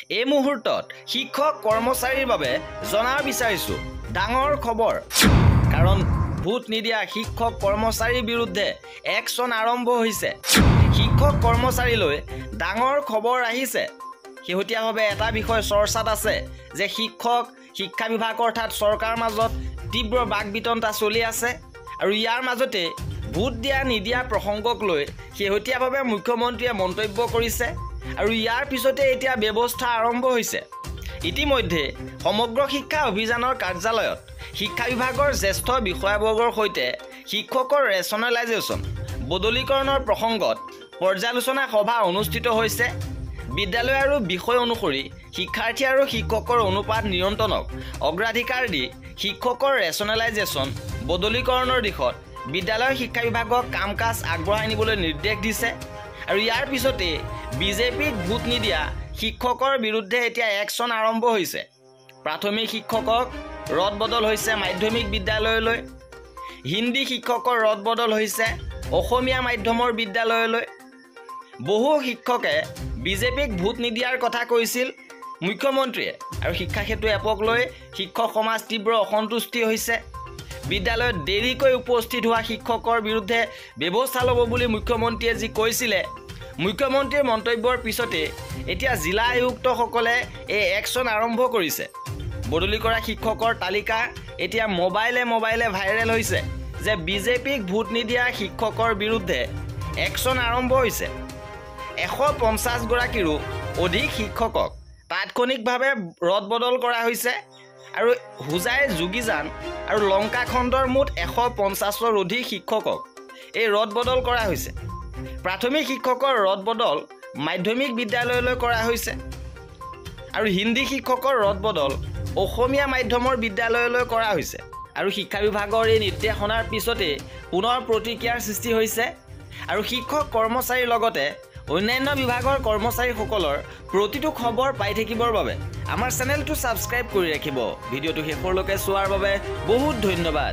এই মুহূৰ্তত শিক্ষক কৰ্মচাৰীৰ বাবে জনা বিচাৰিছো ডাঙৰ খবৰ কাৰণ ভোট নিদিয়া শিক্ষক কৰ্মচাৰীৰ বিৰুদ্ধে একশ্যন আৰম্ভ হৈছে শিক্ষক কৰ্মচাৰীলৈ ডাঙৰ খবৰ আহিছে শেহতীয়াভাৱে এটা বিষয় চৰ্চাত আছে যে শিক্ষা বিভাগ অৰ্থাৎ চৰকাৰৰ মাজত তীব্ৰ বাকবিতণ্ডা চলি আছে আৰু ইয়াৰ মাজতে ভোট দিয়া নিদিয়া প্ৰসংগক লৈ শেহতীয়াভাৱে মুখ্যমন্ত্ৰীয়ে মন্তব্য কৰিছে আৰু ইয়াৰ পিছতে এতিয়া ব্যৱস্থা আৰম্ভ হৈছে ইতিমধ্যে সমগ্ৰ শিক্ষা অভিযানৰ কাৰ্যালয়ত শিক্ষা বিভাগৰ জ্যেষ্ঠ বিষয়াবৰ্গৰ সৈতে শিক্ষকৰ ৰেচনেলাইজেশ্যন বদলীকৰণৰ প্ৰসংগত পৰ্যালোচনা সভা অনুষ্ঠিত হৈছে বিদ্যালয় আৰু বিষয় অনুসৰি শিক্ষাৰ্থী আৰু শিক্ষকৰ অনুপাত নিয়ন্ত্ৰণক অগ্ৰাধিকাৰ দি শিক্ষকৰ ৰেচনেলাইজেশ্যন বদলীকৰণৰ দিশত বিদ্যালয় শিক্ষা বিভাগক কাম কাজ আগবঢ়াই নিবলৈ নিৰ্দেশ দিছে আৰু ইয়াৰ পিছতে বিজেপিক ভোট নিদিয়া শিক্ষকৰ বিৰুদ্ধে এতিয়া একশ্যন আৰম্ভ হৈছে প্ৰাথমিক শিক্ষকক ৰদ বদল হৈছে মাধ্যমিক বিদ্যালয়লৈ হিন্দী শিক্ষকৰ ৰদ বদল হৈছে অসমীয়া মাধ্যমৰ বিদ্যালয়লৈ বহু শিক্ষকে বিজেপিক ভোট নিদিয়াৰ কথা কৈছিল মুখ্যমন্ত্ৰীয়ে আৰু শিক্ষা ক্ষেত্ৰ এপক লৈ শিক্ষক সমাজ তীব্ৰ অসন্তুষ্টি হৈছে বিদ্যালয়ত দেৰিকৈ উপস্থিত হোৱা শিক্ষকৰ বিৰুদ্ধে ব্যৱস্থা ল'ব বুলি মুখ্যমন্ত্ৰীয়ে যি কৈছিলে মুখ্যমন্ত্ৰীৰ মন্তব্যৰ পিছতে এতিয়া জিলা আয়ুক্তসকলে এই একশ্যন আৰম্ভ কৰিছে বদলি কৰা শিক্ষকৰ তালিকা এতিয়া মোবাইলে ভাইৰেল হৈছে যে বিজেপিক ভোট নিদিয়া শিক্ষকৰ বিৰুদ্ধে একশ্যন আৰম্ভ হৈছে 150 গৰাকীৰো অধিক শিক্ষকক তাৎক্ষণিকভাৱে ৰদ বদল কৰা হৈছে আৰু হুজাই যোগীজান আৰু লংকা খণ্ডৰ মুঠ 150ৰ অধিক শিক্ষকক এই ৰদ বদল কৰা হৈছে প্ৰাথমিক শিক্ষকৰ ৰদ বদল মাধ্যমিক বিদ্যালয়লৈ কৰা হৈছে আৰু হিন্দী শিক্ষকৰ ৰদ বদল অসমীয়া মাধ্যমৰ বিদ্যালয়লৈ কৰা হৈছে আৰু শিক্ষা বিভাগৰ এই নিৰ্দেশনাৰ পিছতে পুনৰ প্ৰতিক্ৰিয়াৰ সৃষ্টি হৈছে আৰু শিক্ষক কৰ্মচাৰীৰ লগতে অন্যান্য বিভাগৰ কৰ্মচাৰীসকলৰ প্ৰতিটো খবৰ পাই থাকিবৰ বাবে আমাৰ চেনেলটো ছাবস্ক্ৰাইব কৰি ৰাখিব ভিডিঅ'টো শেষলৈকে চোৱাৰ বাবে বহুত ধন্যবাদ